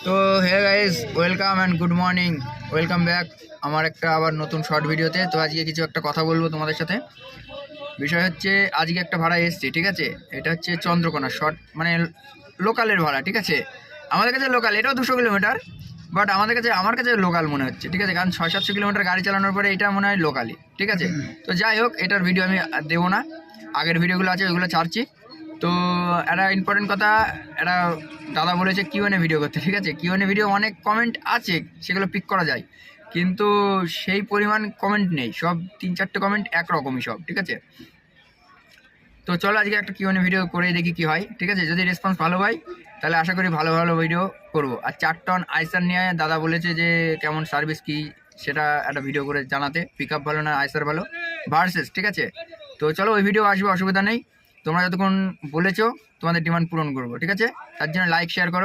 তো hey guys, welcome and good morning, welcome back আমার একটা আবার নতুন শর্ট ভিডিওতে। তো আজকে কিছু একটা কথা বলবো তোমাদের সাথে। বিষয় হচ্ছে আজকে একটা ভাড়া এসছে, ঠিক আছে? এটা হচ্ছে চন্দ্রকোনা শর্ট, মানে লোকালের ভাড়া, ঠিক আছে? আমাদের কাছে লোকাল, এটাও 200 কিলোমিটার, বাট আমার কাছে লোকাল মনে হচ্ছে, ঠিক আছে? কারণ 600-700 কিলোমিটার গাড়ি চালানোর পরে এটা মনে হয় লোকালই, ঠিক আছে? তো যাই হোক, এটার ভিডিও আমি দেবো না, আগের ভিডিওগুলো আছে ওইগুলো ছাড়ছি। তো একটা ইম্পর্টেন্ট কথা, একটা দাদা বলেছে কিউএনএ ভিডিও করতে, ঠিক আছে? কিউএনএ ভিডিও অনেক কমেন্ট আছে, সেগুলো পিক করা যায়, কিন্তু সেই পরিমাণ কমেন্ট নেই, সব 3-4টে কমেন্ট একরকমই সব, ঠিক আছে? তো চলো আজকে একটা কিউএনএ ভিডিও করে দেখি কি হয়, ঠিক আছে? যদি রেসপন্স ভালো হয় তাহলে আশা করি ভালো ভালো ভিডিও করব। আর 4 টন আইসার নিয়ে দাদা বলেছে যে কেমন সার্ভিস কি, সেটা একটা ভিডিও করে জানাতে, পিক আপ ভালো না আইসার ভালো ভার্সেস, ঠিক আছে? তো চলো ওই ভিডিও আসবে, অসুবিধা নেই। তোমরা যতক্ষণ বলেছো তোমাদের ডিমান্ড পূরণ করবো, ঠিক আছে? তার জন্য লাইক শেয়ার করো।